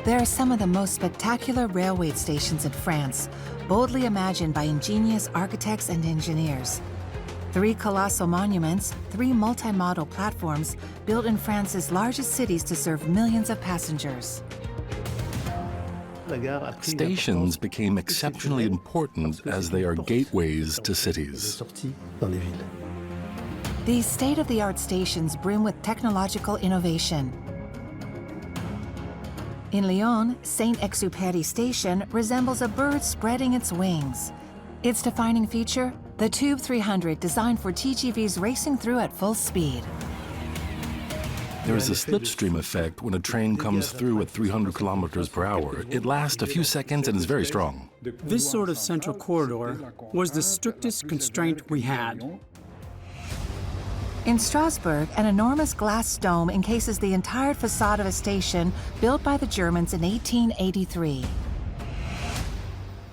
There are some of the most spectacular railway stations in France, boldly imagined by ingenious architects and engineers. 3 colossal monuments, 3 multimodal platforms built in France's largest cities to serve millions of passengers. Stations became exceptionally important as they are gateways to cities. These state-of-the-art stations brim with technological innovation. In Lyon, Saint-Exupéry Station resembles a bird spreading its wings. Its defining feature? The Tube 300, designed for TGVs racing through at full speed. There is a slipstream effect when a train comes through at 300 kilometers per hour. It lasts a few seconds and is very strong. This sort of central corridor was the strictest constraint we had. In Strasbourg, an enormous glass dome encases the entire facade of a station built by the Germans in 1883.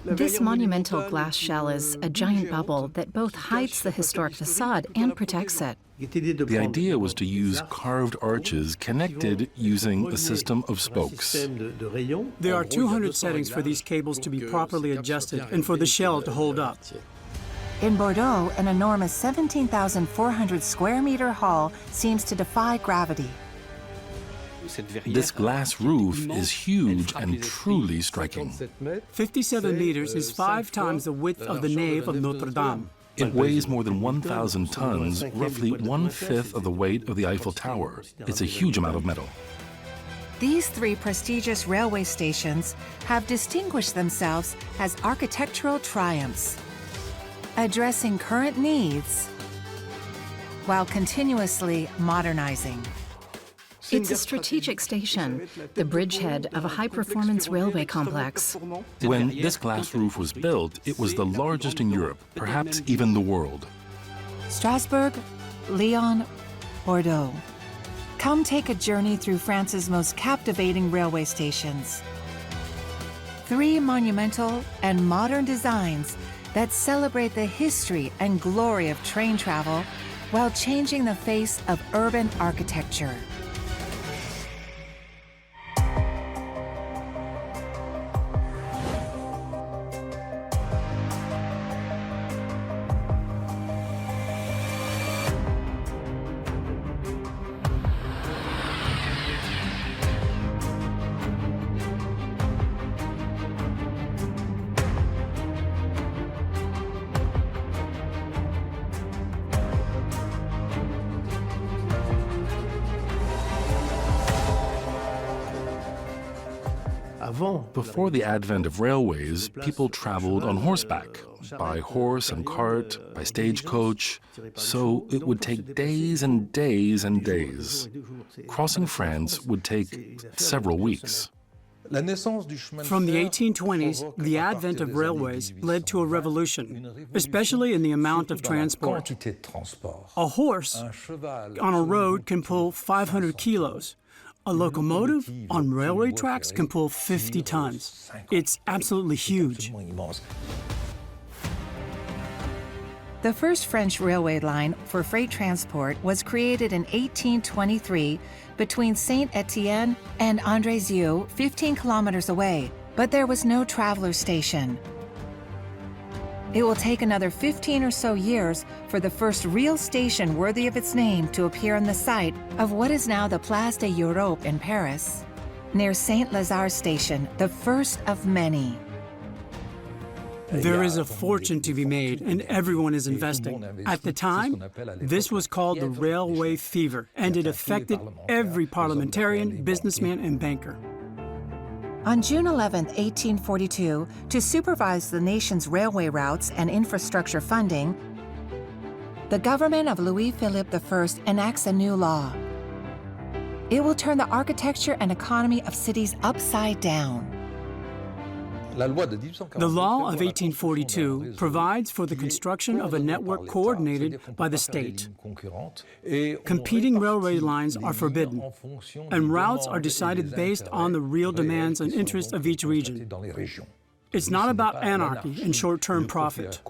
This monumental glass shell is a giant bubble that both hides the historic facade and protects it. The idea was to use carved arches connected using a system of spokes. There are 200 settings for these cables to be properly adjusted and for the shell to hold up. In Bordeaux, an enormous 17,400 square meter hall seems to defy gravity. This glass roof is huge and truly striking. 57 meters is 5 times the width of the nave of Notre Dame. It weighs more than 1,000 tons, roughly 1/5 of the weight of the Eiffel Tower. It's a huge amount of metal. These 3 prestigious railway stations have distinguished themselves as architectural triumphs, addressing current needs while continuously modernizing. It's a strategic station, the bridgehead of a high-performance railway complex. When this glass roof was built, it was the largest in Europe, perhaps even the world. Strasbourg, Lyon, Bordeaux. Come take a journey through France's most captivating railway stations. 3 monumental and modern designs that celebrate the history and glory of train travel while changing the face of urban architecture. Before the advent of railways, people traveled on horseback, by horse and cart, by stagecoach, so it would take days and days and days. Crossing France would take several weeks. From the 1820s, the advent of railways led to a revolution, especially in the amount of transport. A horse on a road can pull 500 kilos. A locomotive on railway tracks can pull 50 tons. It's absolutely huge. The first French railway line for freight transport was created in 1823 between Saint-Étienne and Andrézieux, 15 kilometers away, but there was no traveler station. It will take another 15 or so years for the first real station worthy of its name to appear on the site of what is now the Place de l'Europe in Paris, near Saint-Lazare Station, the first of many. There is a fortune to be made, and everyone is investing. At the time, this was called the railway fever, and it affected every parliamentarian, businessman, and banker. On June 11, 1842, to supervise the nation's railway routes and infrastructure funding, the government of Louis-Philippe I enacts a new law. It will turn the architecture and economy of cities upside down. The law of 1842 provides for the construction of a network coordinated by the state. Competing railway lines are forbidden, and routes are decided based on the real demands and interests of each region. It's not about anarchy and short-term profit.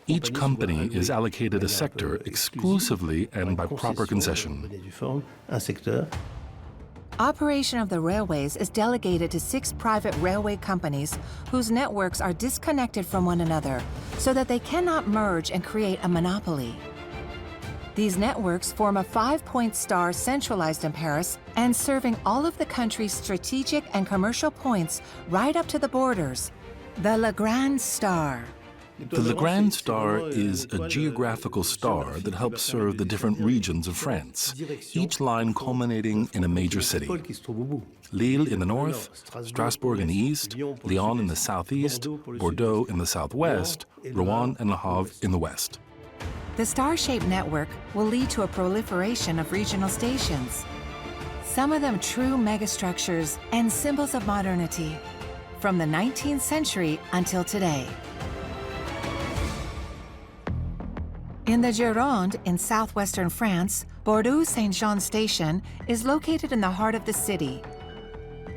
Each company is allocated a sector exclusively and by proper concession. Operation of the railways is delegated to 6 private railway companies whose networks are disconnected from one another so that they cannot merge and create a monopoly. These networks form a 5-point star centralized in Paris and serving all of the country's strategic and commercial points right up to the borders. The Le Grand Star. The Le Grand Star is a geographical star that helps serve the different regions of France, each line culminating in a major city. Lille in the north, Strasbourg in the east, Lyon in the southeast, Bordeaux in the southwest, Rouen and Le Havre in the west. The star-shaped network will lead to a proliferation of regional stations, some of them true megastructures and symbols of modernity, from the 19th century until today. In the Gironde in southwestern France, Bordeaux Saint-Jean station is located in the heart of the city.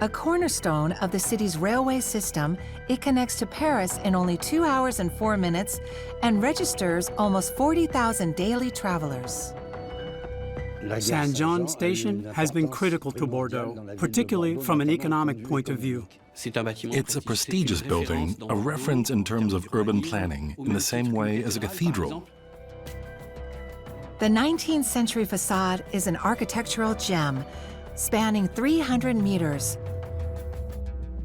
A cornerstone of the city's railway system, it connects to Paris in only 2 hours and 4 minutes and registers almost 40,000 daily travelers. Saint-Jean station has been critical to Bordeaux, particularly from an economic point of view. It's a prestigious building, a reference in terms of urban planning, in the same way as a cathedral. The 19th century facade is an architectural gem, spanning 300 meters.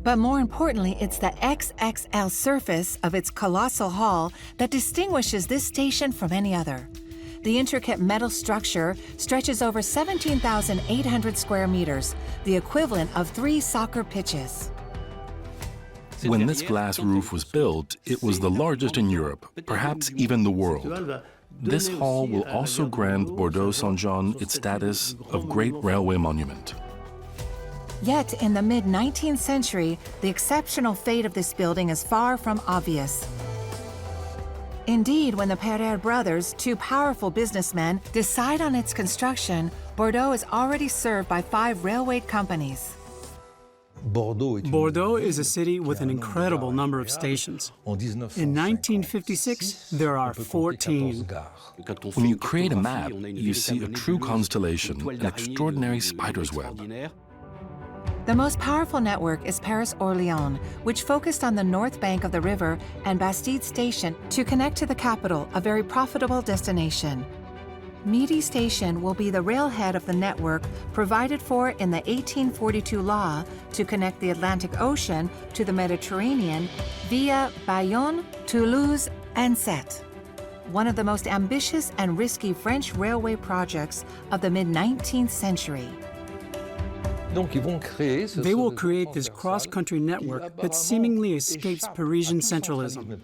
But more importantly, it's the XXL surface of its colossal hall that distinguishes this station from any other. The intricate metal structure stretches over 17,800 square meters, the equivalent of 3 soccer pitches. When this glass roof was built, it was the largest in Europe, perhaps even the world. This hall will also grant Bordeaux Saint-Jean its status of Great Railway Monument. Yet, in the mid-19th century, the exceptional fate of this building is far from obvious. Indeed, when the Perret brothers, 2 powerful businessmen, decide on its construction, Bordeaux is already served by 5 railway companies. Bordeaux is a city with an incredible number of stations. In 1956, there are 14. When you create a map, you see a true constellation, an extraordinary spider's web. The most powerful network is Paris-Orléans, which focused on the north bank of the river and Bastide Station to connect to the capital, a very profitable destination. Midi Station will be the railhead of the network provided for in the 1842 law to connect the Atlantic Ocean to the Mediterranean via Bayonne, Toulouse, and Sète. One of the most ambitious and risky French railway projects of the mid-19th century. They will create this cross-country network that seemingly escapes Parisian centralism.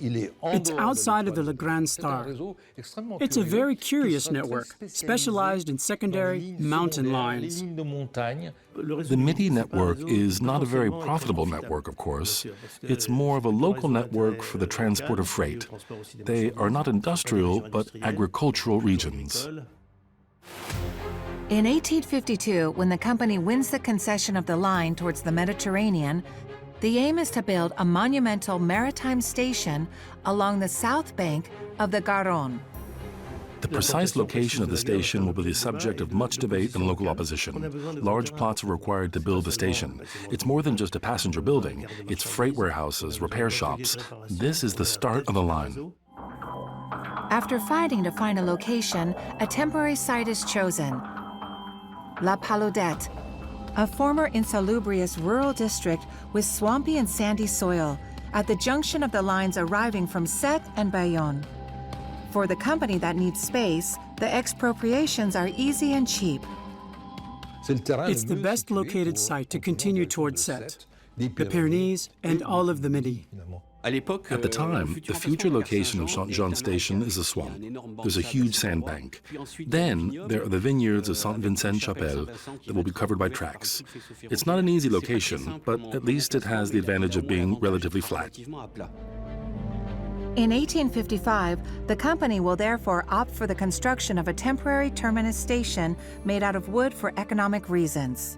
It's outside of the Le Grand Star. It's a very curious network, specialized in secondary mountain lines. The Midi network is not a very profitable network, of course. It's more of a local network for the transport of freight. They are not industrial, but agricultural regions. In 1852, when the company wins the concession of the line towards the Mediterranean, the aim is to build a monumental maritime station along the south bank of the Garonne. The precise location of the station will be the subject of much debate and local opposition. Large plots are required to build the station. It's more than just a passenger building. It's freight warehouses, repair shops. This is the start of the line. After fighting to find a location, a temporary site is chosen. La Paludette, a former insalubrious rural district with swampy and sandy soil, at the junction of the lines arriving from Sète and Bayonne. For the company that needs space, the expropriations are easy and cheap. It's the best located site to continue towards Sète, the Pyrenees, and all of the Midi. At the time, the future location of Saint-Jean Station is a swamp. There's a huge sandbank. Then there are the vineyards of Saint-Vincent-Chapelle that will be covered by tracks. It's not an easy location, but at least it has the advantage of being relatively flat. In 1855, the company will therefore opt for the construction of a temporary terminus station made out of wood for economic reasons.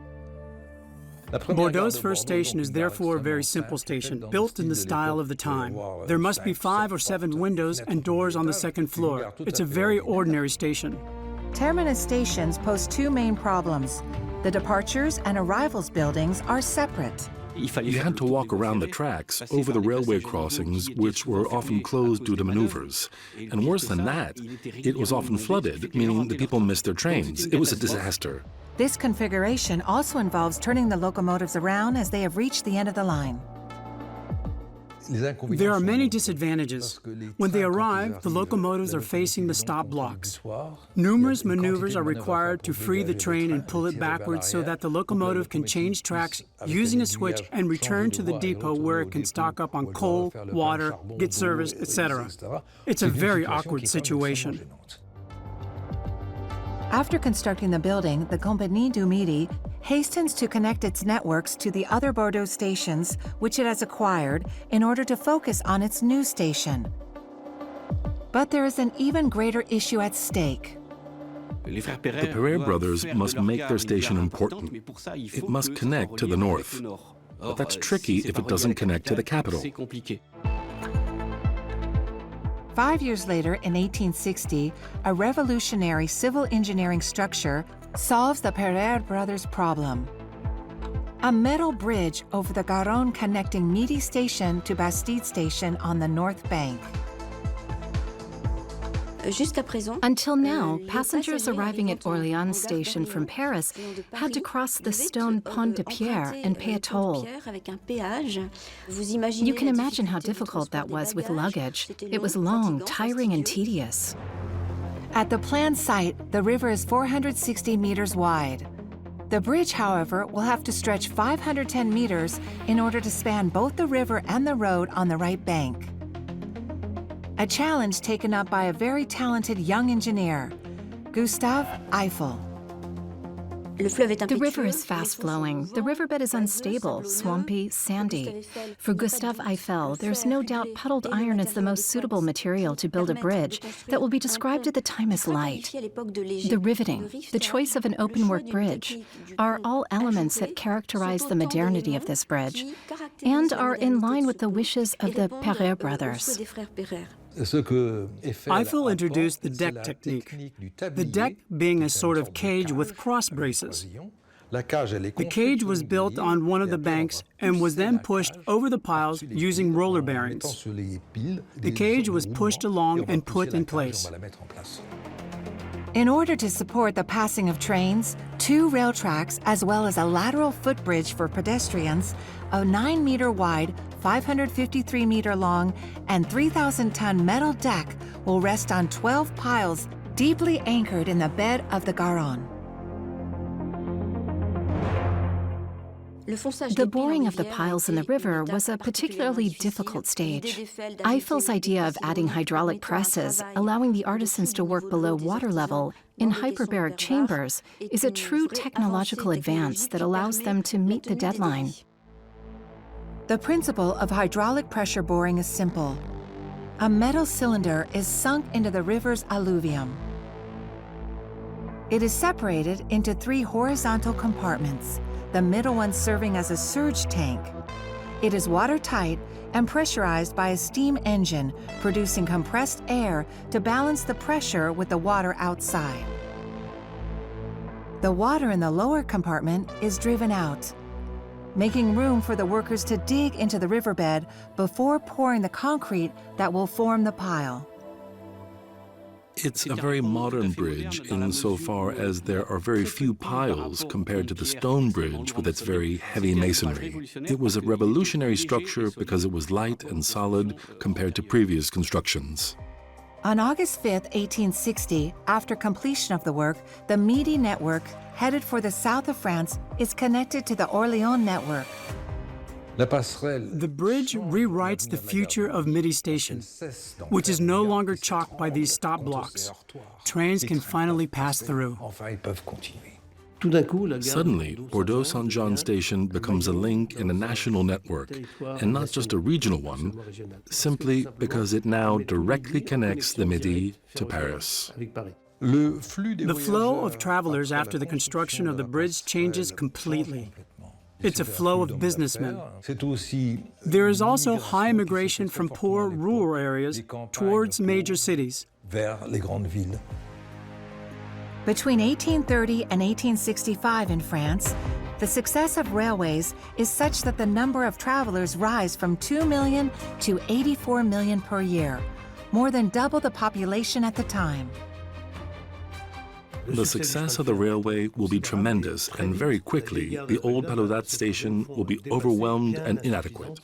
Bordeaux's first station is therefore a very simple station, built in the style of the time. There must be 5 or 7 windows and doors on the second floor. It's a very ordinary station. Terminus stations pose 2 main problems: The departures and arrivals buildings are separate. You had to walk around the tracks, over the railway crossings, which were often closed due to maneuvers. And worse than that, it was often flooded, meaning the people missed their trains. It was a disaster. This configuration also involves turning the locomotives around as they have reached the end of the line. There are many disadvantages. When they arrive, the locomotives are facing the stop blocks. Numerous maneuvers are required to free the train and pull it backwards so that the locomotive can change tracks using a switch and return to the depot where it can stock up on coal, water, get serviced, etc. It's a very awkward situation. After constructing the building, the Compagnie du Midi hastens to connect its networks to the other Bordeaux stations, which it has acquired, in order to focus on its new station. But there is an even greater issue at stake. The Perret brothers must make their station important. It must connect to the north. But that's tricky if it doesn't connect to the capital. 5 years later, in 1860, a revolutionary civil engineering structure solves the Perret brothers' problem. A metal bridge over the Garonne connecting Midi Station to Bastide Station on the north bank. Until now, passengers arriving at Orléans Station from Paris had to cross the stone Pont de Pierre and pay a toll. You can imagine how difficult that was with luggage. It was long, tiring, and tedious. At the planned site, the river is 460 meters wide. The bridge, however, will have to stretch 510 meters in order to span both the river and the road on the right bank. A challenge taken up by a very talented young engineer, Gustave Eiffel. The river is fast-flowing. The riverbed is unstable, swampy, sandy. For Gustave Eiffel, there's no doubt puddled iron is the most suitable material to build a bridge that will be described at the time as light. The riveting, the choice of an open-work bridge, are all elements that characterize the modernity of this bridge and are in line with the wishes of the Perret brothers. Eiffel introduced the deck technique, the deck being a sort of cage with cross braces. The cage was built on one of the banks and was then pushed over the piles using roller bearings. The cage was pushed along and put in place. In order to support the passing of trains, 2 rail tracks as well as a lateral footbridge for pedestrians, a 9-meter wide, 553-meter long, and 3,000-ton metal deck will rest on 12 piles deeply anchored in the bed of the Garonne. The boring of the piles in the river was a particularly difficult stage. Eiffel's idea of adding hydraulic presses, allowing the artisans to work below water level in hyperbaric chambers, is a true technological advance that allows them to meet the deadline. The principle of hydraulic pressure boring is simple. A metal cylinder is sunk into the river's alluvium. It is separated into 3 horizontal compartments, the middle one serving as a surge tank. It is watertight and pressurized by a steam engine, producing compressed air to balance the pressure with the water outside. The water in the lower compartment is driven out, making room for the workers to dig into the riverbed before pouring the concrete that will form the pile. It's a very modern bridge insofar as there are very few piles compared to the stone bridge with its very heavy masonry. It was a revolutionary structure because it was light and solid compared to previous constructions. On August 5, 1860, after completion of the work, the Midi network, headed for the south of France, is connected to the Orléans network. The bridge rewrites the future of Midi Station, which is no longer chocked by these stop blocks. Trains can finally pass through. Suddenly, Bordeaux Saint-Jean station becomes a link in a national network, and not just a regional one, simply because it now directly connects the Midi to Paris. The flow of travelers after the construction of the bridge changes completely. It's a flow of businessmen. There is also high migration from poor rural areas towards major cities. Between 1830 and 1865 in France, the success of railways is such that the number of travelers rise from 2 million to 84 million per year, more than double the population at the time. The success of the railway will be tremendous, and very quickly, the old Bordeaux station will be overwhelmed and inadequate.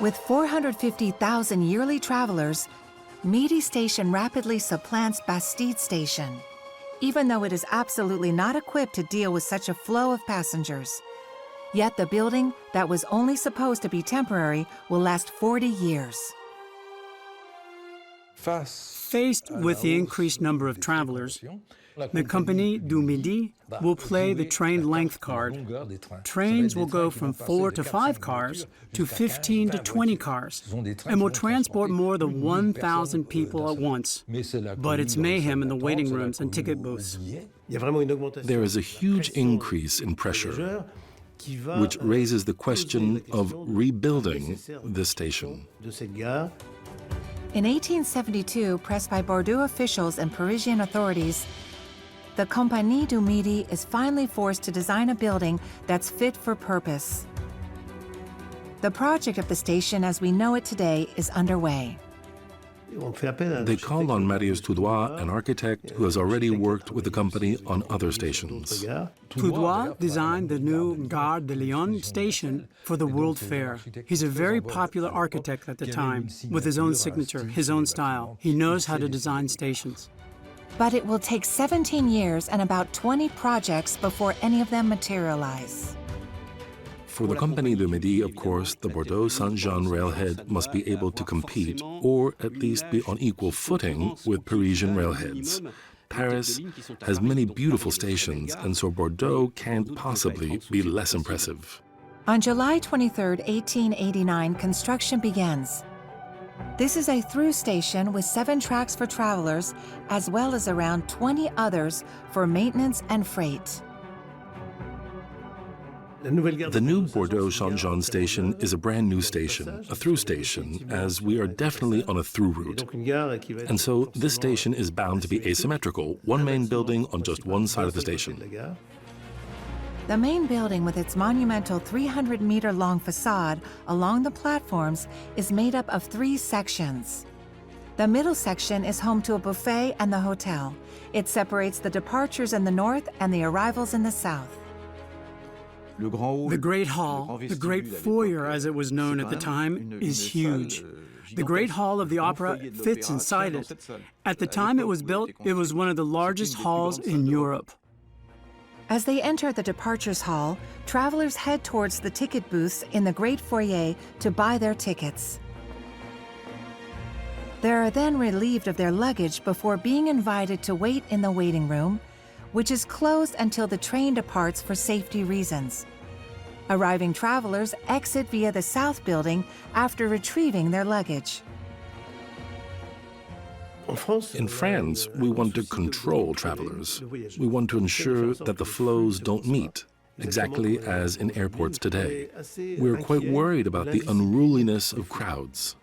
With 450,000 yearly travelers, Midi Station rapidly supplants Bastide Station, even though it is absolutely not equipped to deal with such a flow of passengers. Yet the building that was only supposed to be temporary will last 40 years. Faced with the increased number of travelers, the Compagnie du Midi will play the train length card. Trains will go from 4 to 5 cars to 15 to 20 cars and will transport more than 1,000 people at once. But it's mayhem in the waiting rooms and ticket booths. There is a huge increase in pressure, which raises the question of rebuilding this station. In 1872, pressed by Bordeaux officials and Parisian authorities, the Compagnie du Midi is finally forced to design a building that's fit for purpose. The project of the station as we know it today is underway. They called on Marius Toudois, an architect who has already worked with the company on other stations. Toudois designed the new Gare de Lyon station for the World Fair. He's a very popular architect at the time, with his own signature, his own style. He knows how to design stations. But it will take 17 years and about 20 projects before any of them materialize. For the Compagnie du Midi, of course, the Bordeaux Saint-Jean railhead must be able to compete, or at least be on equal footing with Parisian railheads. Paris has many beautiful stations, and so Bordeaux can't possibly be less impressive. On July 23, 1889, construction begins. This is a through station with 7 tracks for travelers, as well as around 20 others for maintenance and freight. The new Bordeaux Saint-Jean station is a brand new station, a through station, as we are definitely on a through route. And so this station is bound to be asymmetrical, one main building on just one side of the station. The main building with its monumental 300-meter-long facade along the platforms is made up of 3 sections. The middle section is home to a buffet and the hotel. It separates the departures in the north and the arrivals in the south. The Great Hall, the Great Foyer as it was known at the time, is huge. The Great Hall of the Opera fits inside it. At the time it was built, it was one of the largest halls in Europe. As they enter the departures hall, travelers head towards the ticket booths in the Great Foyer to buy their tickets. They are then relieved of their luggage before being invited to wait in the waiting room, which is closed until the train departs for safety reasons. Arriving travelers exit via the south building after retrieving their luggage. In France, we want to control travelers. We want to ensure that the flows don't meet, exactly as in airports today. We're quite worried about the unruliness of crowds.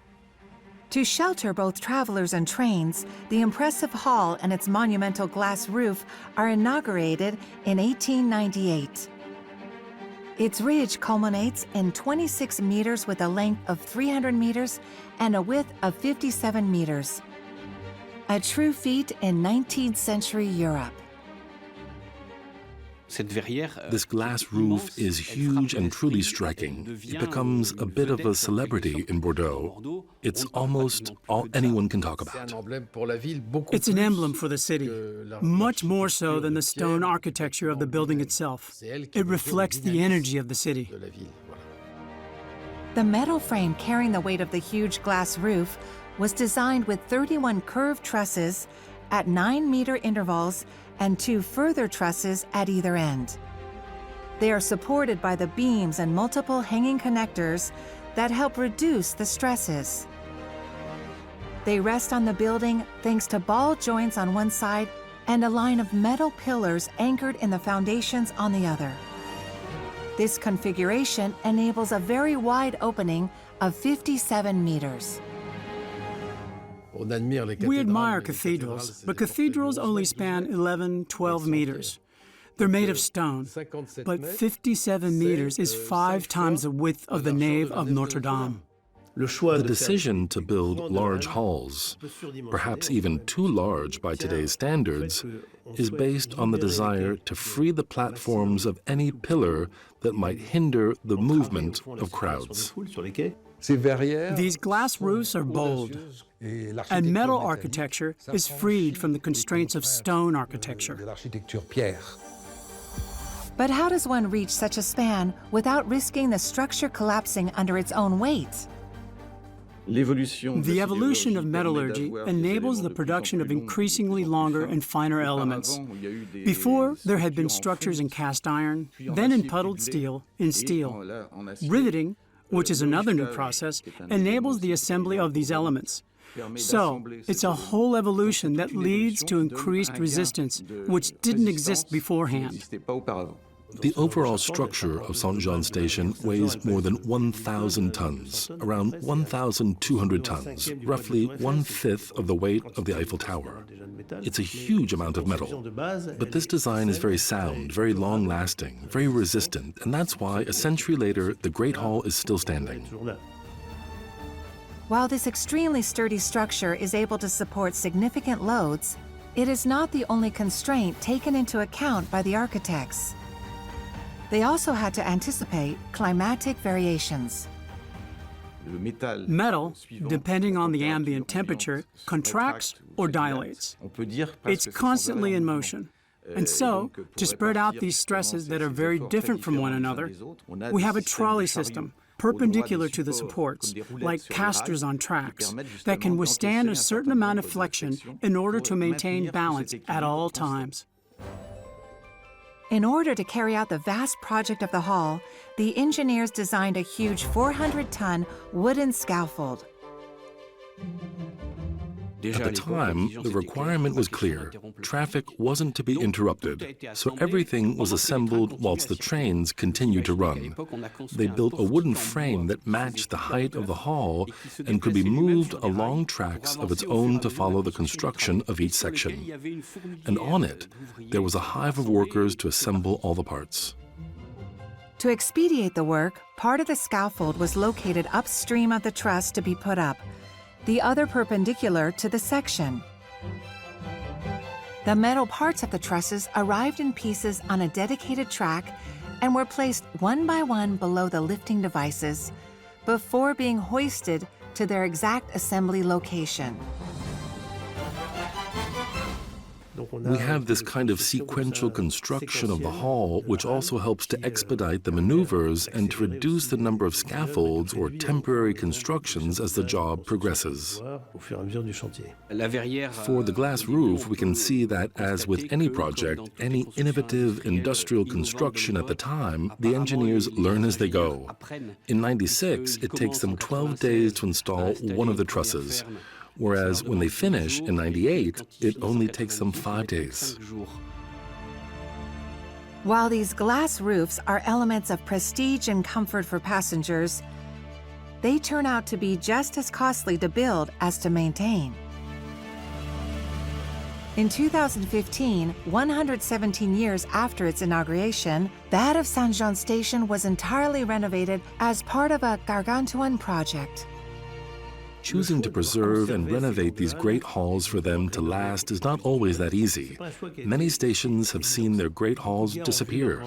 To shelter both travelers and trains, the impressive hall and its monumental glass roof are inaugurated in 1898. Its ridge culminates in 26 meters with a length of 300 meters and a width of 57 meters. A true feat in 19th century Europe. This glass roof is huge and truly striking. It becomes a bit of a celebrity in Bordeaux. It's almost all anyone can talk about. It's an emblem for the city, much more so than the stone architecture of the building itself. It reflects the energy of the city. The metal frame carrying the weight of the huge glass roof was designed with 31 curved trusses at 9-meter intervals and 2 further trusses at either end. They are supported by the beams and multiple hanging connectors that help reduce the stresses. They rest on the building thanks to ball joints on one side and a line of metal pillars anchored in the foundations on the other. This configuration enables a very wide opening of 57 meters. We admire cathedrals, but cathedrals only span 11, 12 meters. They're made of stone, but 57 meters is 5 times the width of the nave of Notre Dame. The decision to build large halls, perhaps even too large by today's standards, is based on the desire to free the platforms of any pillar that might hinder the movement of crowds. These glass roofs are bold, and metal architecture is freed from the constraints of stone architecture. But how does one reach such a span without risking the structure collapsing under its own weight? The evolution of metallurgy enables the production of increasingly longer and finer elements. Before, there had been structures in cast iron, then in puddled steel, in steel. Riveting, which is another new process, enables the assembly of these elements. So, it's a whole evolution that leads to increased resistance, which didn't exist beforehand. The overall structure of Saint-Jean Station weighs more than 1,000 tons, around 1,200 tons, roughly 1/5 of the weight of the Eiffel Tower. It's a huge amount of metal. But this design is very sound, very long-lasting, very resistant, and that's why, a century later, the Great Hall is still standing. While this extremely sturdy structure is able to support significant loads, it is not the only constraint taken into account by the architects. They also had to anticipate climatic variations. Metal, depending on the ambient temperature, contracts or dilates. It's constantly in motion. And so, to spread out these stresses that are very different from one another, we have a trolley system, perpendicular to the supports, like casters on tracks, that can withstand a certain amount of flexion in order to maintain balance at all times. In order to carry out the vast project of the hall, the engineers designed a huge 400-ton wooden scaffold. At the time, the requirement was clear. Traffic wasn't to be interrupted, so everything was assembled whilst the trains continued to run. They built a wooden frame that matched the height of the hall and could be moved along tracks of its own to follow the construction of each section. And on it, there was a hive of workers to assemble all the parts. To expedite the work, part of the scaffold was located upstream of the truss to be put up, the other perpendicular to the section. The metal parts of the trusses arrived in pieces on a dedicated track and were placed one by one below the lifting devices before being hoisted to their exact assembly location. We have this kind of sequential construction of the hall, which also helps to expedite the maneuvers and to reduce the number of scaffolds or temporary constructions as the job progresses. For the glass roof, we can see that, as with any project, any innovative industrial construction at the time, the engineers learn as they go. In '96, it takes them 12 days to install one of the trusses, whereas when they finish in '98, it only takes them 5 days. While these glass roofs are elements of prestige and comfort for passengers, they turn out to be just as costly to build as to maintain. In 2015, 117 years after its inauguration, that of Saint-Jean Station was entirely renovated as part of a gargantuan project. Choosing to preserve and renovate these great halls for them to last is not always that easy. Many stations have seen their great halls disappear.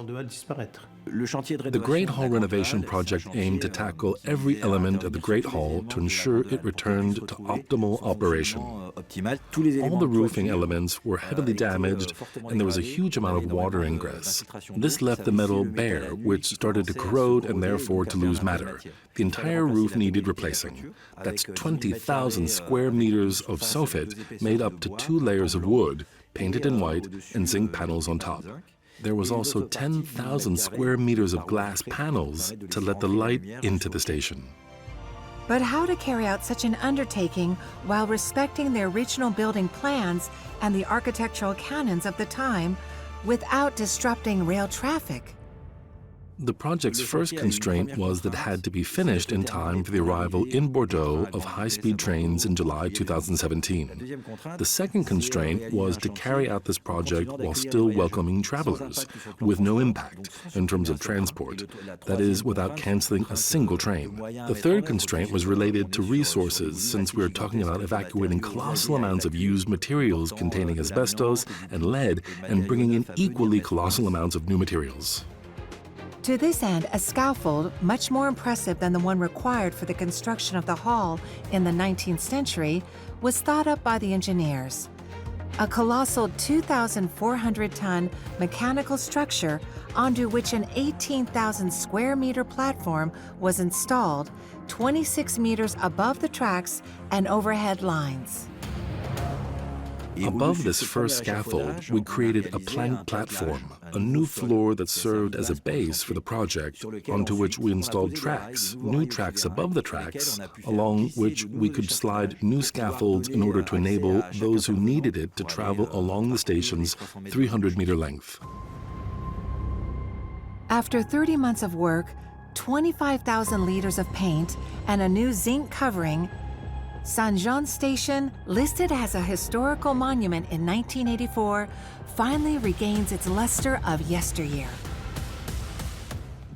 The Great Hall renovation project aimed to tackle every element of the Great Hall to ensure it returned to optimal operation. All the roofing elements were heavily damaged, and there was a huge amount of water ingress. This left the metal bare, which started to corrode and therefore to lose matter. The entire roof needed replacing. That's 20,000 square meters of soffit made up to 2 layers of wood, painted in white, and zinc panels on top. There was also 10,000 square meters of glass panels to let the light into the station. But how to carry out such an undertaking while respecting the original building plans and the architectural canons of the time without disrupting rail traffic? The project's first constraint was that it had to be finished in time for the arrival in Bordeaux of high-speed trains in July 2017. The second constraint was to carry out this project while still welcoming travelers, with no impact in terms of transport, that is, without canceling a single train. The third constraint was related to resources, since we are talking about evacuating colossal amounts of used materials containing asbestos and lead and bringing in equally colossal amounts of new materials. To this end, a scaffold, much more impressive than the one required for the construction of the hall in the 19th century, was thought up by the engineers. A colossal 2,400-ton mechanical structure onto which an 18,000 square meter platform was installed, 26 meters above the tracks and overhead lines. Above this first scaffold, we created a plank platform, a new floor that served as a base for the project, onto which we installed tracks, new tracks above the tracks, along which we could slide new scaffolds in order to enable those who needed it to travel along the station's 300-meter length. After 30 months of work, 25,000 liters of paint, and a new zinc covering, Saint-Jean Station, listed as a historical monument in 1984, finally regains its luster of yesteryear.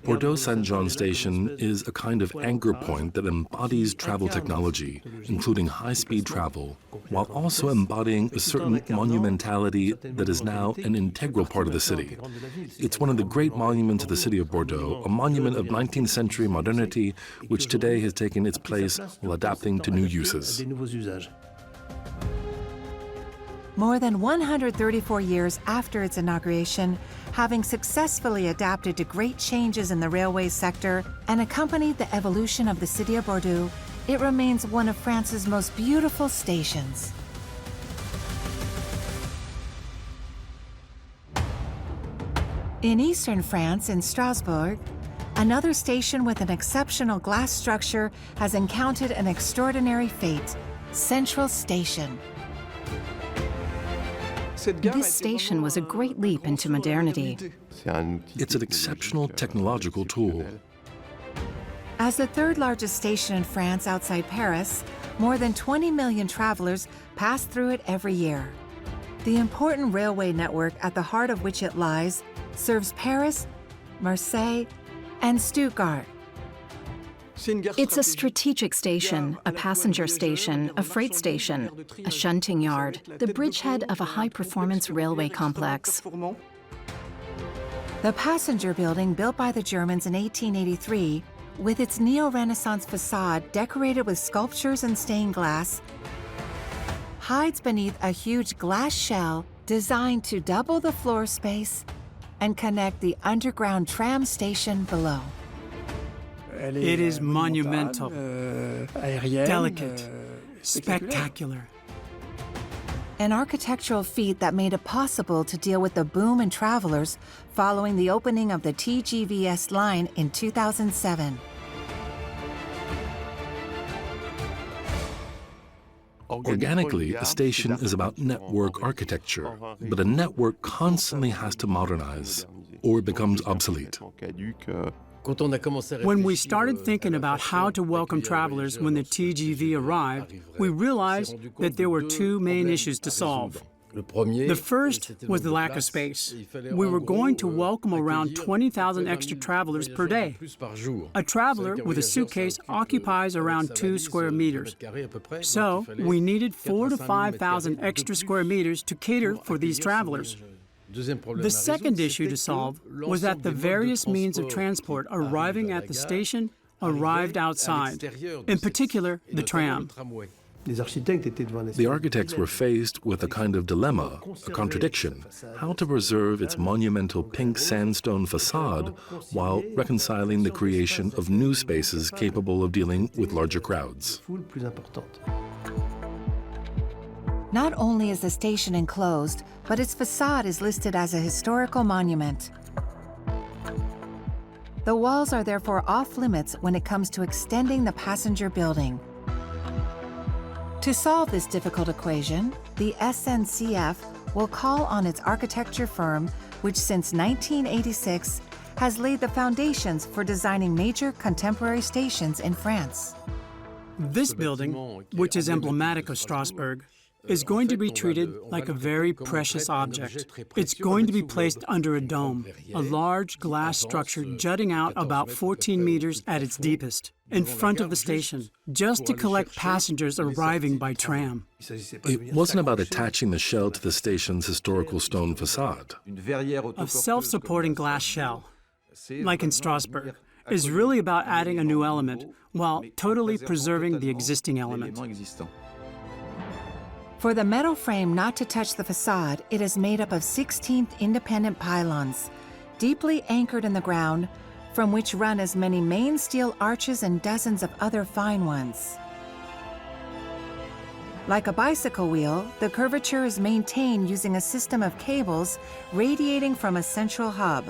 Bordeaux Saint-Jean Station is a kind of anchor point that embodies travel technology, including high-speed travel, while also embodying a certain monumentality that is now an integral part of the city. It's one of the great monuments of the city of Bordeaux, a monument of 19th century modernity, which today has taken its place while adapting to new uses. More than 134 years after its inauguration, having successfully adapted to great changes in the railway sector and accompanied the evolution of the city of Bordeaux, it remains one of France's most beautiful stations. In eastern France, in Strasbourg, another station with an exceptional glass structure has encountered an extraordinary fate: Central Station. This station was a great leap into modernity. It's an exceptional technological tool. As the third largest station in France outside Paris, more than 20 million travelers pass through it every year. The important railway network at the heart of which it lies serves Paris, Marseille, and Stuttgart. It's a strategic station, a passenger station, a freight station, a shunting yard, the bridgehead of a high-performance railway complex. The passenger building, built by the Germans in 1883, with its neo-Renaissance facade decorated with sculptures and stained glass, hides beneath a huge glass shell designed to double the floor space and connect the underground tram station below. It is monumental, delicate, spectacular. An architectural feat that made it possible to deal with the boom in travelers following the opening of the TGVs line in 2007. Organically, a station is about network architecture, but a network constantly has to modernize, or it becomes obsolete. When we started thinking about how to welcome travelers when the TGV arrived, we realized that there were two main issues to solve. The first was the lack of space. We were going to welcome around 20,000 extra travelers per day. A traveler with a suitcase occupies around 2 square meters. So we needed 4,000 to 5,000 extra square meters to cater for these travelers. The second issue to solve was that the various means of transport arriving at the station arrived outside, in particular the tram. The architects were faced with a kind of dilemma, a contradiction: how to preserve its monumental pink sandstone facade while reconciling the creation of new spaces capable of dealing with larger crowds. Not only is the station enclosed, but its facade is listed as a historical monument. The walls are therefore off-limits when it comes to extending the passenger building. To solve this difficult equation, the SNCF will call on its architecture firm which since 1986 has laid the foundations for designing major contemporary stations in France. This building, which is emblematic of Strasbourg, is going to be treated like a very precious object. It's going to be placed under a dome, a large glass structure jutting out about 14 meters at its deepest, in front of the station, just to collect passengers arriving by tram. It wasn't about attaching the shell to the station's historical stone facade. A self-supporting glass shell, like in Strasbourg, is really about adding a new element while totally preserving the existing element. For the metal frame not to touch the facade, it is made up of 16 independent pylons, deeply anchored in the ground, from which run as many main steel arches and dozens of other fine ones. Like a bicycle wheel, the curvature is maintained using a system of cables radiating from a central hub.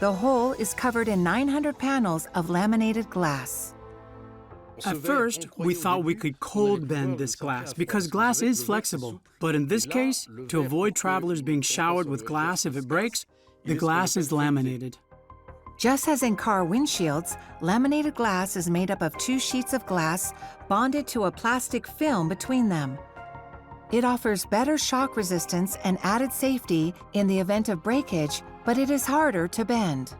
The whole is covered in 900 panels of laminated glass. At first, we thought we could cold bend this glass because glass is flexible. But in this case, to avoid travelers being showered with glass if it breaks, the glass is laminated. Just as in car windshields, laminated glass is made up of 2 sheets of glass bonded to a plastic film between them. It offers better shock resistance and added safety in the event of breakage, but it is harder to bend.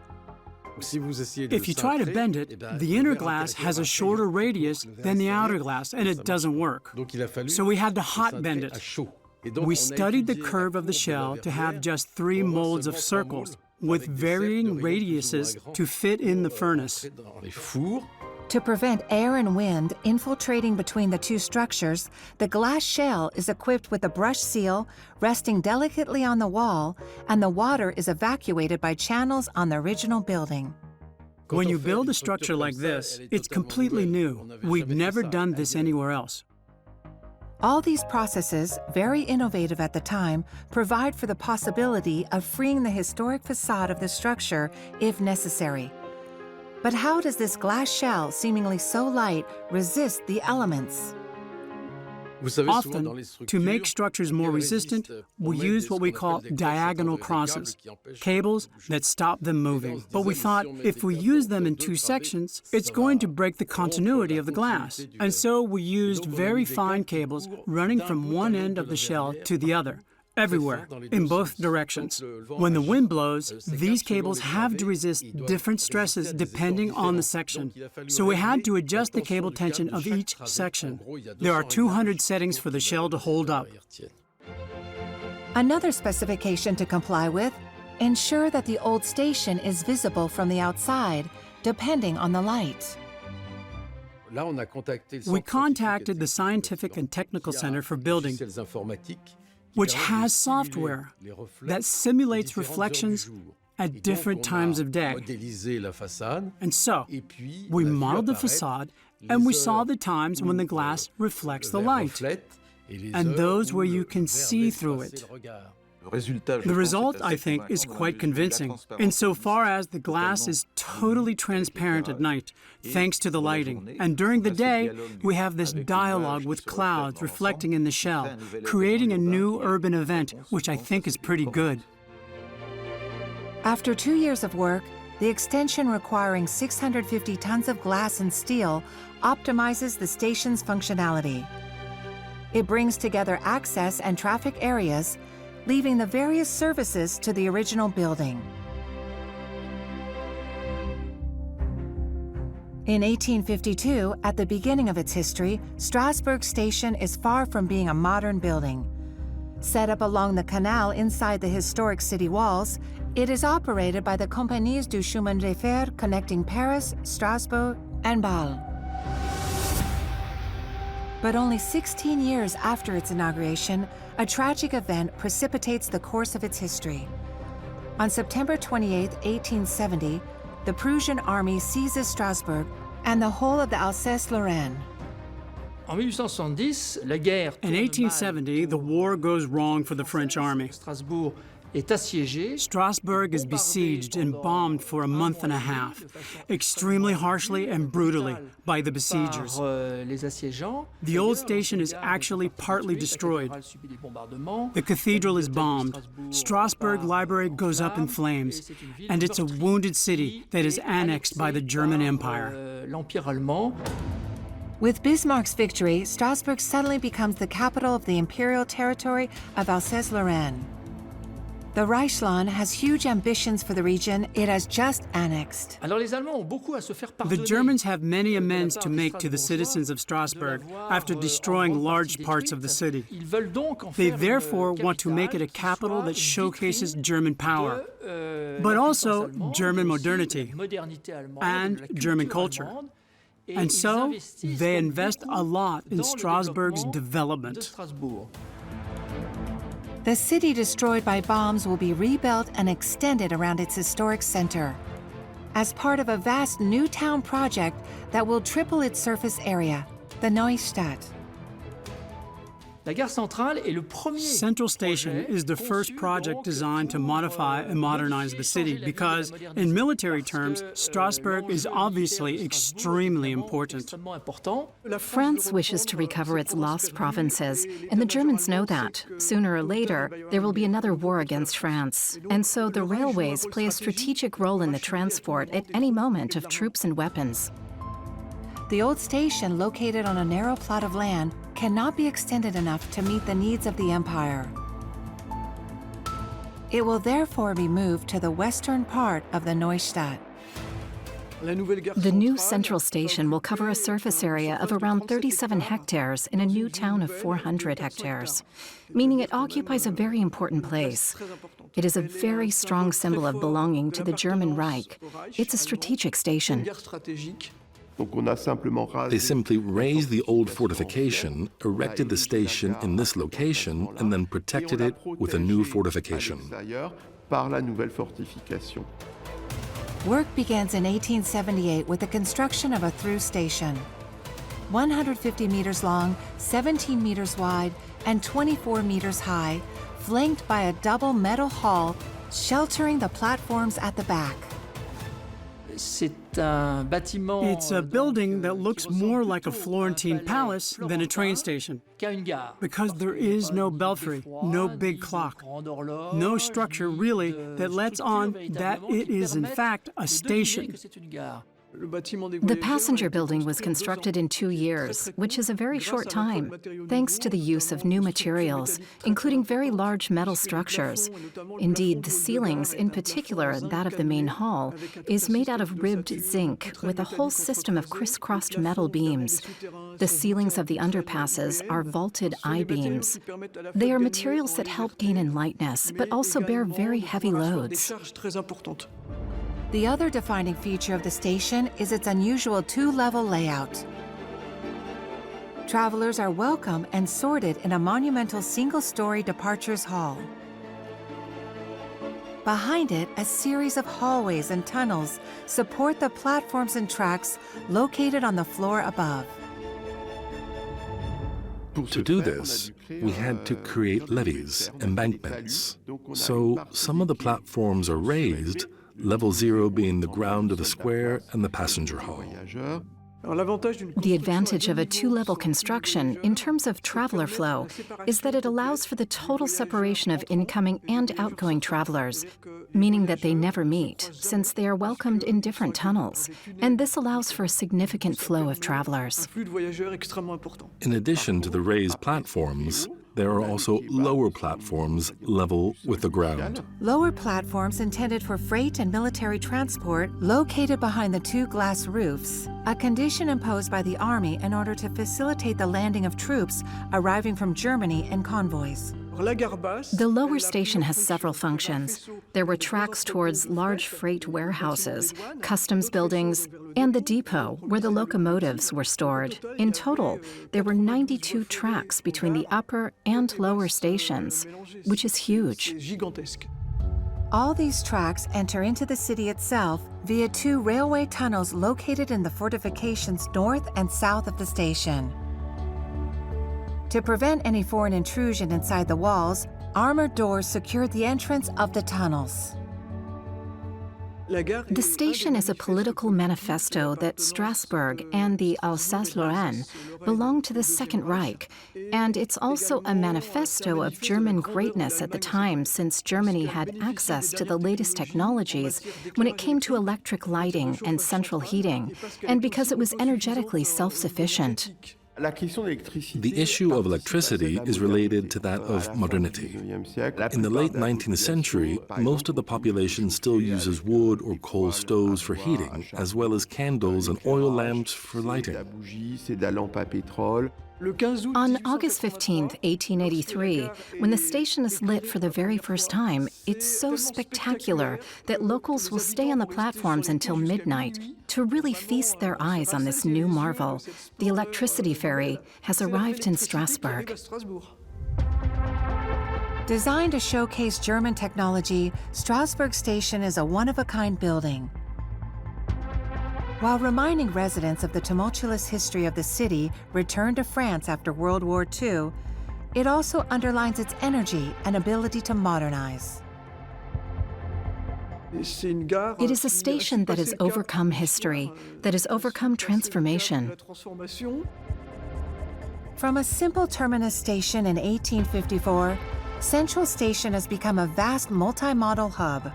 If you try to bend it, the inner glass has a shorter radius than the outer glass, and it doesn't work. So we had to hot bend it. We studied the curve of the shell to have just 3 molds of circles with varying radiuses to fit in the furnace. To prevent air and wind infiltrating between the 2 structures, the glass shell is equipped with a brush seal resting delicately on the wall, and the water is evacuated by channels on the original building. When you build a structure like this, it's completely new. We've never done this anywhere else. All these processes, very innovative at the time, provide for the possibility of freeing the historic facade of the structure if necessary. But how does this glass shell, seemingly so light, resist the elements? Often, to make structures more resistant, we use what we call diagonal crosses, cables that stop them moving. But we thought if we use them in 2 sections, it's going to break the continuity of the glass. And so we used very fine cables running from one end of the shell to the other, everywhere, in both directions. When the wind blows, these cables have to resist different stresses depending on the section. So we had to adjust the cable tension of each section. There are 200 settings for the shell to hold up. Another specification to comply with: ensure that the old station is visible from the outside, depending on the light. We contacted the Scientific and Technical Center for Building, which has software that simulates reflections at different times of day. And so, we modeled the facade, and we saw the times when the glass reflects the light, and those where you can see through it. The result, I think, is quite convincing, insofar as the glass is totally transparent at night, thanks to the lighting. And during the day, we have this dialogue with clouds reflecting in the shell, creating a new urban event, which I think is pretty good. After 2 years of work, the extension requiring 650 tons of glass and steel optimizes the station's functionality. It brings together access and traffic areas, leaving the various services to the original building. In 1852, at the beginning of its history, Strasbourg Station is far from being a modern building. Set up along the canal inside the historic city walls, it is operated by the Compagnies du Chemin de Fer connecting Paris, Strasbourg, and Bâle. But only 16 years after its inauguration, a tragic event precipitates the course of its history. On September 28, 1870, the Prussian army seizes Strasbourg and the whole of the Alsace-Lorraine. In 1870, the war goes wrong for the French army. Strasbourg is besieged and bombed for a month and a half, extremely harshly and brutally by the besiegers. The old station is actually partly destroyed. The cathedral is bombed. Strasbourg Library goes up in flames, and it's a wounded city that is annexed by the German Empire. With Bismarck's victory, Strasbourg suddenly becomes the capital of the imperial territory of Alsace-Lorraine. The Reichsland has huge ambitions for the region it has just annexed. The Germans have many amends to make to the citizens of Strasbourg after destroying large parts of the city. They therefore want to make it a capital that showcases German power, but also German modernity and German culture. And so they invest a lot in Strasbourg's development. The city destroyed by bombs will be rebuilt and extended around its historic center as part of a vast new town project that will triple its surface area, the Neustadt. Central Station is the first project designed to modify and modernize the city because, in military terms, Strasbourg is obviously extremely important. France wishes to recover its lost provinces, and the Germans know that. Sooner or later, there will be another war against France. And so the railways play a strategic role in the transport at any moment of troops and weapons. The old station, located on a narrow plot of land, cannot be extended enough to meet the needs of the empire. It will therefore be moved to the western part of the Neustadt. The new central station will cover a surface area of around 37 hectares in a new town of 400 hectares, meaning it occupies a very important place. It is a very strong symbol of belonging to the German Reich. It's a strategic station. They simply razed the old fortification, erected the station in this location, and then protected it with a new fortification. Work begins in 1878 with the construction of a through station. 150 meters long, 17 meters wide, and 24 meters high, flanked by a double metal hall sheltering the platforms at the back. It's a building that looks more like a Florentine palace than a train station, because there is no belfry, no big clock, no structure really that lets on that it is in fact a station. The passenger building was constructed in 2 years, which is a very short time, thanks to the use of new materials, including very large metal structures. Indeed, the ceilings, in particular that of the main hall, is made out of ribbed zinc with a whole system of crisscrossed metal beams. The ceilings of the underpasses are vaulted I-beams. They are materials that help gain in lightness, but also bear very heavy loads. The other defining feature of the station is its unusual two-level layout. Travelers are welcome and sorted in a monumental single-story departures hall. Behind it, a series of hallways and tunnels support the platforms and tracks located on the floor above. To do this, we had to create levees, embankments. So some of the platforms are raised, level 0 being the ground of the square and the passenger hall. The advantage of a two-level construction in terms of traveler flow is that it allows for the total separation of incoming and outgoing travelers, meaning that they never meet, since they are welcomed in different tunnels, and this allows for a significant flow of travelers. In addition to the raised platforms, there are also lower platforms level with the ground. Lower platforms intended for freight and military transport located behind the two glass roofs, a condition imposed by the Army in order to facilitate the landing of troops arriving from Germany in convoys. The lower station has several functions. There were tracks towards large freight warehouses, customs buildings, and the depot where the locomotives were stored. In total, there were 92 tracks between the upper and lower stations, which is huge. All these tracks enter into the city itself via two railway tunnels located in the fortifications north and south of the station. To prevent any foreign intrusion inside the walls, armored doors secured the entrance of the tunnels. The station is a political manifesto that Strasbourg and the Alsace-Lorraine belonged to the Second Reich, and it's also a manifesto of German greatness at the time, since Germany had access to the latest technologies when it came to electric lighting and central heating, and because it was energetically self-sufficient. The issue of electricity is related to that of modernity. In the late 19th century, most of the population still uses wood or coal stoves for heating, as well as candles and oil lamps for lighting. On August 15, 1883, when the station is lit for the very first time, it's so spectacular that locals will stay on the platforms until midnight to really feast their eyes on this new marvel. The electricity ferry has arrived in Strasbourg. Designed to showcase German technology, Strasbourg Station is a one-of-a-kind building. While reminding residents of the tumultuous history of the city returned to France after World War II, it also underlines its energy and ability to modernize. It is a station that has overcome history, that has overcome transformation. From a simple terminus station in 1854, Central Station has become a vast multimodal hub.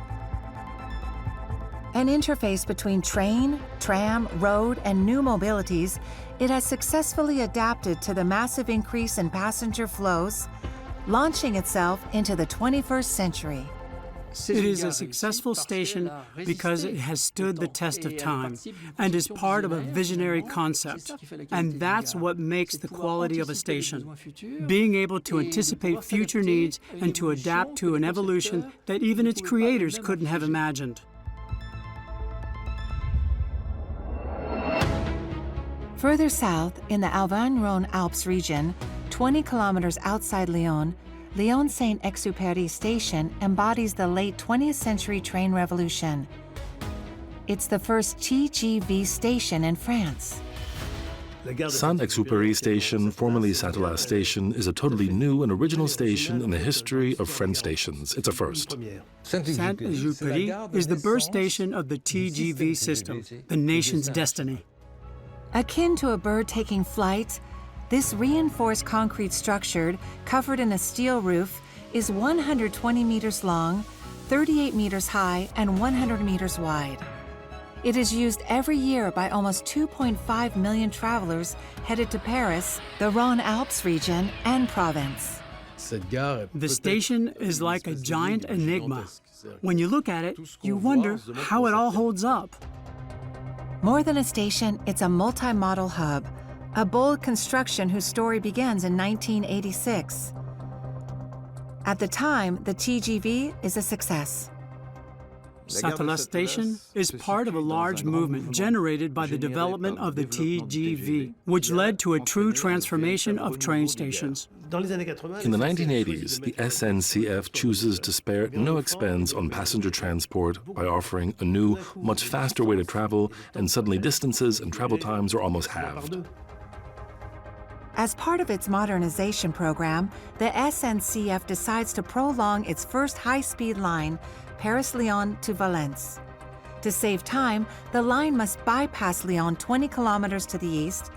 An interface between train, tram, road, and new mobilities, it has successfully adapted to the massive increase in passenger flows, launching itself into the 21st century. It is a successful station because it has stood the test of time and is part of a visionary concept. And that's what makes the quality of a station, being able to anticipate future needs and to adapt to an evolution that even its creators couldn't have imagined. Further south, in the Auvergne-Rhône Alps region, 20 kilometers outside Lyon, Lyon St-Exupery Station embodies the late 20th century train revolution. It's the first TGV station in France. Saint-Exupéry Station, formerly Satolas Station, is a totally new and original station in the history of French stations. It's a first. Saint-Exupéry is the birth station of the TGV system, the nation's destiny. Akin to a bird taking flight, this reinforced concrete structure, covered in a steel roof, is 120 meters long, 38 meters high, and 100 meters wide. It is used every year by almost 2.5 million travelers headed to Paris, the Rhône Alps region, and Provence. The station is like a giant enigma. When you look at it, you wonder how it all holds up. More than a station, it's a multimodal hub, a bold construction whose story begins in 1986. At the time, the TGV is a success. Satolas Station is part of a large movement generated by the development of the TGV, which led to a true transformation of train stations. In the 1980s, the SNCF chooses to spare no expense on passenger transport by offering a new, much faster way to travel, and suddenly distances and travel times are almost halved. As part of its modernization program, the SNCF decides to prolong its first high-speed line, Paris-Lyon to Valence. To save time, the line must bypass Lyon 20 kilometers to the east,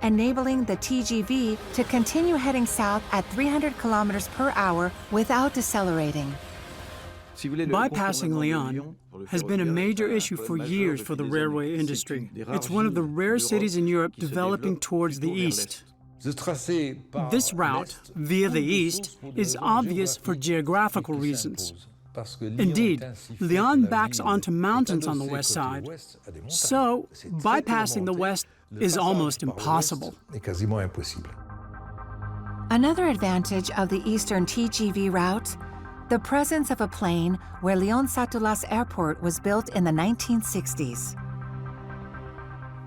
enabling the TGV to continue heading south at 300 kilometers per hour without decelerating. Bypassing Lyon has been a major issue for years for the railway industry. It's one of the rare cities in Europe developing towards the east. This route, via the east, is obvious for geographical reasons. Indeed, Lyon backs onto mountains on the west side, so bypassing the west is almost impossible. Another advantage of the eastern TGV route, the presence of a plain where Lyon-Satolas Airport was built in the 1960s.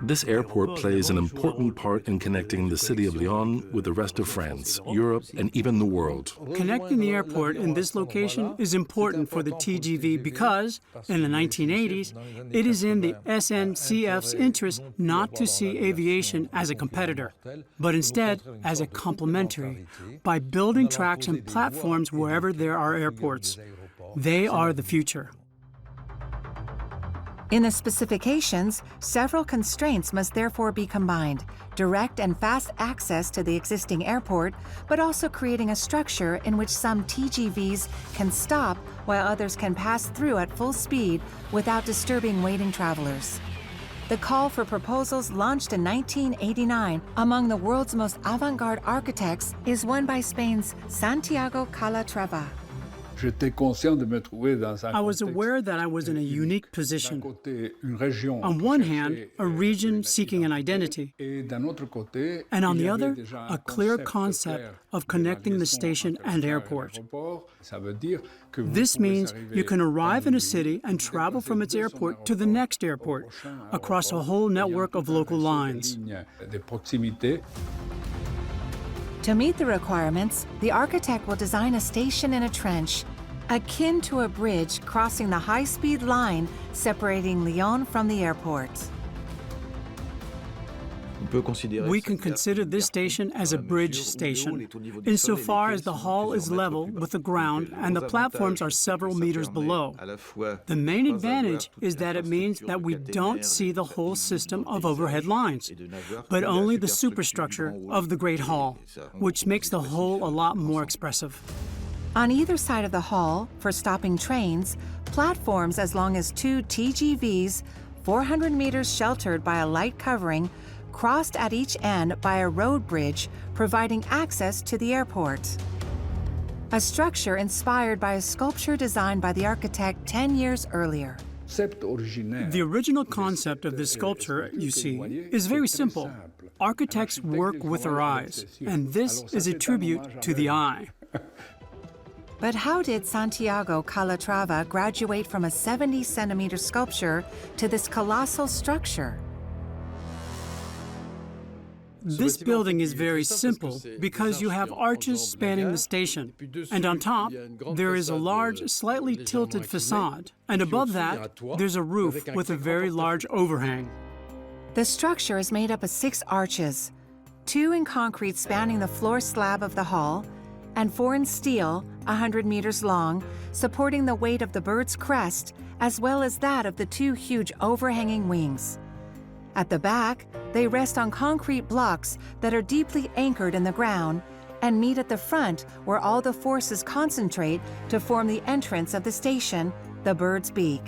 This airport plays an important part in connecting the city of Lyon with the rest of France, Europe, and even the world. Connecting the airport in this location is important for the TGV because, in the 1980s, it is in the SNCF's interest not to see aviation as a competitor, but instead as a complementary, by building tracks and platforms wherever there are airports. They are the future. In the specifications, several constraints must therefore be combined: direct and fast access to the existing airport, but also creating a structure in which some TGVs can stop while others can pass through at full speed without disturbing waiting travelers. The call for proposals, launched in 1989 among the world's most avant-garde architects, is one by Spain's Santiago Calatrava. I was aware that I was in a unique position. On one hand, a region seeking an identity, and on the other, a clear concept of connecting the station and airport. This means you can arrive in a city and travel from its airport to the next airport across a whole network of local lines. To meet the requirements, the architect will design a station in a trench, akin to a bridge crossing the high-speed line separating Lyon from the airport. We can consider this station as a bridge station, insofar as the hall is level with the ground and the platforms are several meters below. The main advantage is that it means that we don't see the whole system of overhead lines, but only the superstructure of the Great Hall, which makes the whole a lot more expressive. On either side of the hall, for stopping trains, platforms as long as 2 TGVs, 400 meters sheltered by a light covering, crossed at each end by a road bridge, providing access to the airport. A structure inspired by a sculpture designed by the architect 10 years earlier. The original concept of this sculpture, you see, is very simple. Architects work with their eyes, and this is a tribute to the eye. But how did Santiago Calatrava graduate from a 70-centimeter sculpture to this colossal structure? This building is very simple because you have arches spanning the station, and on top, there is a large, slightly tilted facade, and above that, there's a roof with a very large overhang. The structure is made up of 6 arches, 2 in concrete spanning the floor slab of the hall, and 4 in steel, 100 meters long, supporting the weight of the bird's crest, as well as that of the 2 huge overhanging wings. At the back, they rest on concrete blocks that are deeply anchored in the ground and meet at the front where all the forces concentrate to form the entrance of the station, the bird's beak.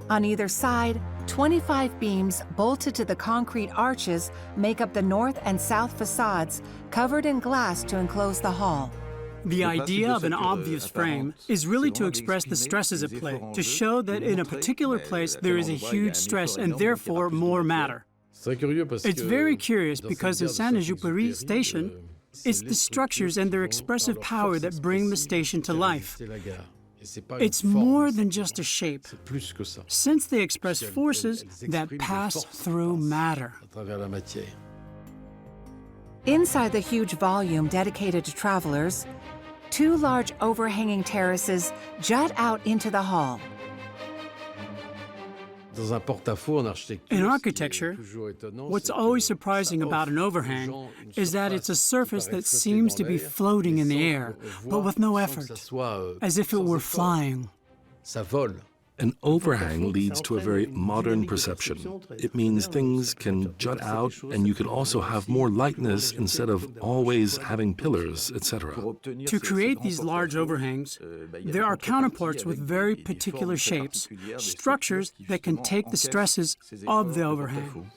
On either side, 25 beams bolted to the concrete arches make up the north and south facades, covered in glass to enclose the hall. The idea of an obvious frame is really to express the stresses at play, to show that in a particular place there is a huge stress and therefore more matter. It's very curious because in Saint-Exupéry Station, it's the structures and their expressive power that bring the station to life. It's more than just a shape, since they express forces that pass through matter. Inside the huge volume dedicated to travelers, 2 large overhanging terraces jut out into the hall. In architecture, what's always surprising about an overhang is that it's a surface that seems to be floating in the air, but with no effort, as if it were flying. An overhang leads to a very modern perception. It means things can jut out, and you can also have more lightness instead of always having pillars, etc. To create these large overhangs, there are counterparts with very particular shapes, structures that can take the stresses of the overhang.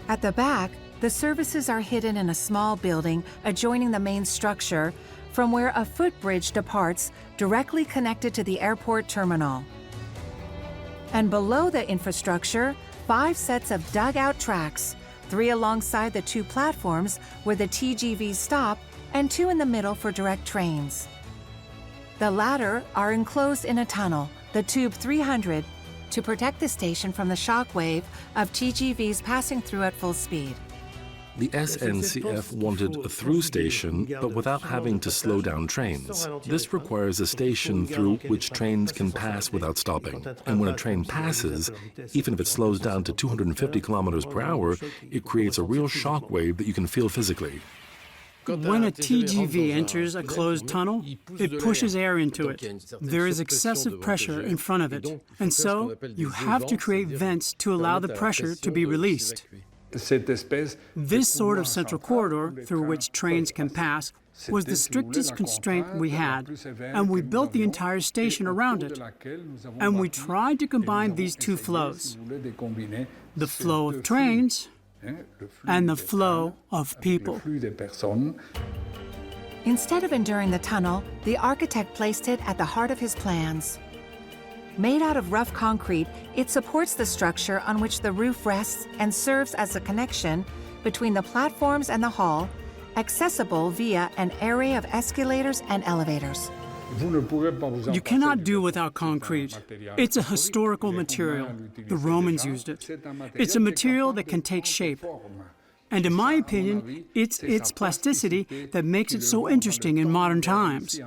At the back, the services are hidden in a small building adjoining the main structure, from where a footbridge departs, directly connected to the airport terminal. And below the infrastructure, 5 sets of dugout tracks, 3 alongside the 2 platforms where the TGVs stop, and 2 in the middle for direct trains. The latter are enclosed in a tunnel, the Tube 300, to protect the station from the shock wave of TGVs passing through at full speed. The SNCF wanted a through station, but without having to slow down trains. This requires a station through which trains can pass without stopping. And when a train passes, even if it slows down to 250 kilometers per hour, it creates a real shock wave that you can feel physically. When a TGV enters a closed tunnel, it pushes air into it. There is excessive pressure in front of it, and so you have to create vents to allow the pressure to be released. This sort of central corridor through which trains can pass was the strictest constraint we had, and we built the entire station around it. And we tried to combine these two flows, the flow of trains and the flow of people. Instead of enduring the tunnel, the architect placed it at the heart of his plans. Made out of rough concrete, it supports the structure on which the roof rests and serves as a connection between the platforms and the hall, accessible via an array of escalators and elevators. You cannot do without concrete. It's a historical material. The Romans used it. It's a material that can take shape. And in my opinion, it's its plasticity that makes it so interesting in modern times.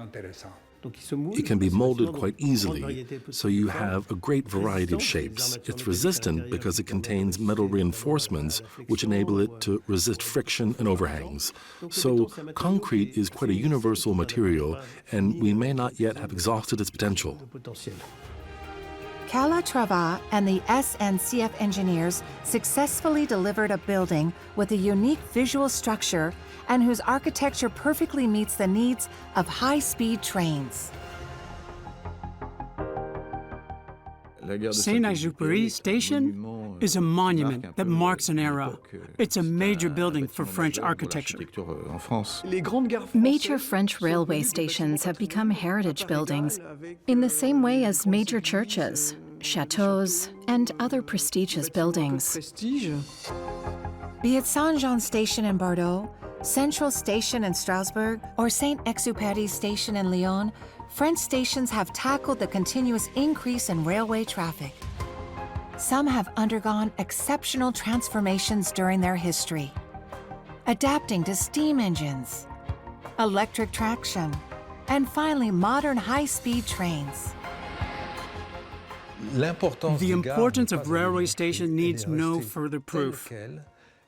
It can be molded quite easily, so you have a great variety of shapes. It's resistant because it contains metal reinforcements which enable it to resist friction and overhangs. So concrete is quite a universal material, and we may not yet have exhausted its potential. Calatrava and the SNCF engineers successfully delivered a building with a unique visual structure and whose architecture perfectly meets the needs of high-speed trains. Saint-Exupéry Station is a monument that marks an era. It's a major building for French architecture. Major French railway stations have become heritage buildings in the same way as major churches, chateaux, and other prestigious buildings. Be it Saint-Jean Station in Bordeaux, Central Station in Strasbourg, or Saint-Exupéry Station in Lyon, French stations have tackled the continuous increase in railway traffic. Some have undergone exceptional transformations during their history, adapting to steam engines, electric traction, and finally modern high-speed trains. The importance of railway stations needs no further proof.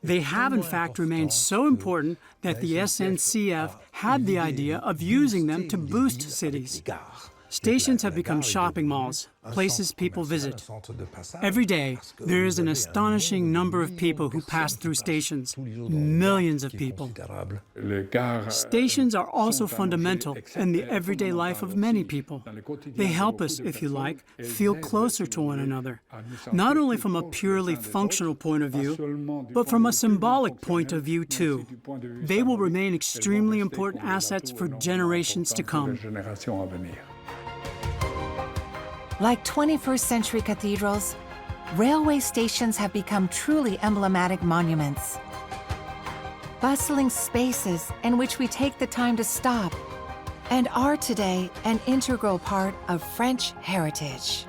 They have, in fact, remained so important that the SNCF had the idea of using them to boost cities. Stations have become shopping malls, places people visit. Every day, there is an astonishing number of people who pass through stations, millions of people. Stations are also fundamental in the everyday life of many people. They help us, if you like, feel closer to one another, not only from a purely functional point of view, but from a symbolic point of view too. They will remain extremely important assets for generations to come. Like 21st century cathedrals, railway stations have become truly emblematic monuments. Bustling spaces in which we take the time to stop and are today an integral part of French heritage.